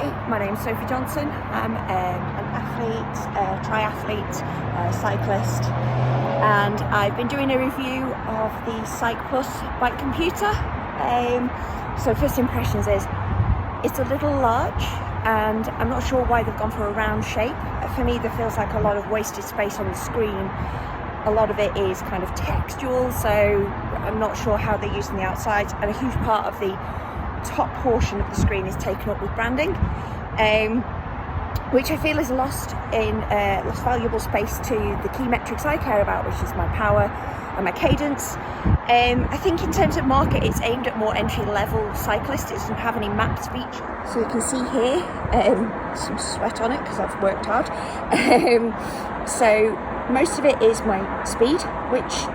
Hi, my name's Sophie Johnson. I'm an athlete, triathlete, cyclist, and I've been doing a review of the CycPlus bike computer. So first impressions is it's a little large, and I'm not sure why they've gone for a round shape. For me, there feels like a lot of wasted space on the screen. A lot of it is kind of textual, so I'm not sure how they're using the outsides, and a huge part of the top portion of the screen is taken up with branding, which I feel is lost valuable space to the key metrics I care about, which is my power and my cadence. I think in terms of market, it's aimed at more entry-level cyclists. It doesn't have any mapped speech, so you can see here some sweat on it because I've worked hard. So most of it is my speed, which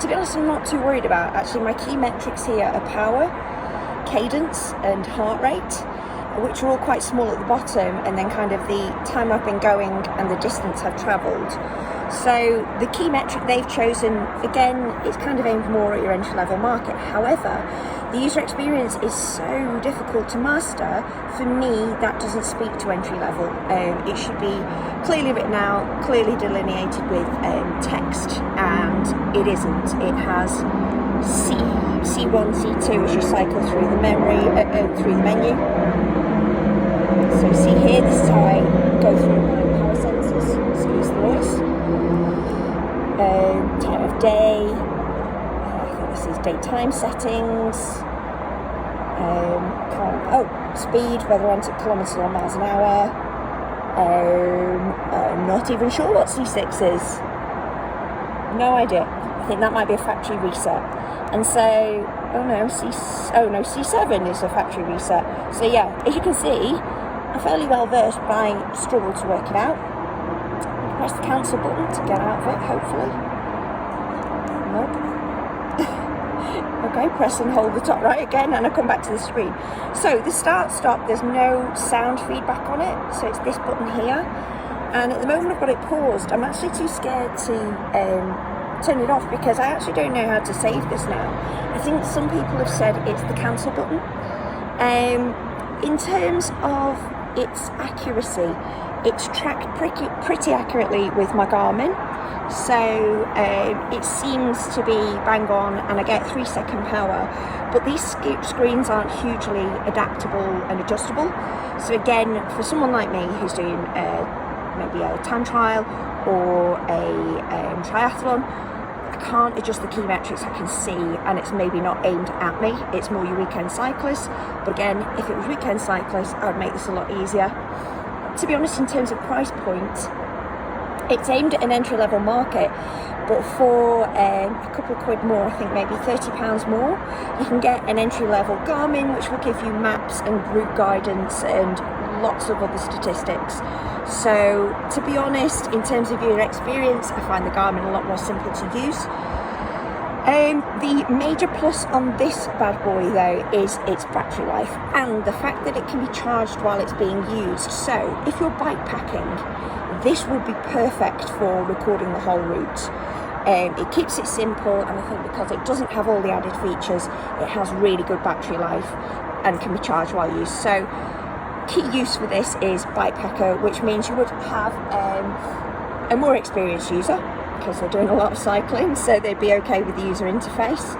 to be honest, I'm not too worried about. Actually, my key metrics here are power, cadence, and heart rate, which are all quite small at the bottom, and then kind of the time I've been going and the distance I've travelled. So the key metric they've chosen, again, is kind of aimed more at your entry-level market. However, the user experience is so difficult to master. For me, that doesn't speak to entry-level. It should be clearly written out, clearly delineated with text, and it isn't. It has C1, C2 as you cycle through the through the menu. So see here, this is how I go through my power sensors, excuse the noise. Time of day, I think this is daytime settings. Speed, whether I'm at kilometres or miles an hour. I'm not even sure what C6 is. No idea. I think that might be a factory reset. And so, C7 is a factory reset. So yeah, as you can see, I'm fairly well versed, but I struggle to work it out. Press the cancel button to get out of it, hopefully. Nope. Okay, press and hold the top right again, and I come back to the screen. So the start-stop, there's no sound feedback on it, so it's this button here. And at the moment I've got it paused. I'm actually too scared to turn it off because I actually don't know how to save this now. I think some people have said it's the cancel button. In terms of its accuracy, it's tracked pretty accurately with my Garmin, so it seems to be bang on, and I get 3-second power, but these screens aren't hugely adaptable and adjustable. So again, for someone like me who's doing maybe a time trial or a triathlon, I can't adjust the key metrics I can see, and it's maybe not aimed at me. It's more your weekend cyclists, but again, if it was weekend cyclists, I would make this a lot easier. To be honest, in terms of price point, it's aimed at an entry-level market, but for a couple of quid more, I think maybe £30 more, you can get an entry-level Garmin, which will give you maps and route guidance and lots of other statistics. So to be honest, in terms of your experience, I find the Garmin a lot more simple to use. The major plus on this bad boy though is its battery life and the fact that it can be charged while it's being used. So if you're bike packing, this would be perfect for recording the whole route. It keeps it simple, and I think because it doesn't have all the added features, it has really good battery life and can be charged while used. So key use for this is bike packer, which means you would have a more experienced user because they're doing a lot of cycling, so they'd be okay with the user interface,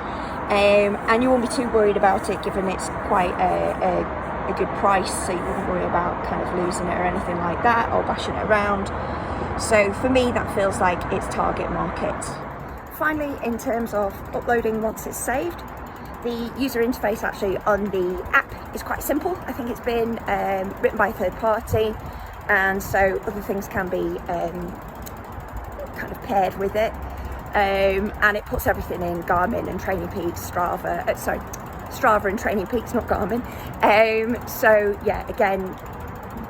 and you won't be too worried about it given it's quite a good price, so you wouldn't worry about kind of losing it or anything like that, or bashing it around. So for me, that feels like its target market. Finally, in terms of uploading once it's saved, the user interface actually on the app is quite simple. I think it's been written by a third party, and so other things can be kind of paired with it, and it puts everything in Garmin and Training Peaks, Strava and Training Peaks, not Garmin. So yeah, again,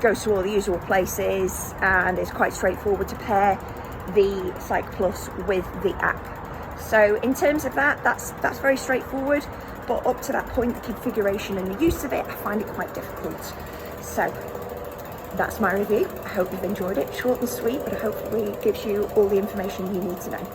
goes to all the usual places, and it's quite straightforward to pair the CycPlus with the app. So in terms of that's very straightforward, but up to that point, the configuration and the use of it, I find it quite difficult. So that's my review. I hope you've enjoyed it. Short and sweet, but hopefully it gives you all the information you need to know.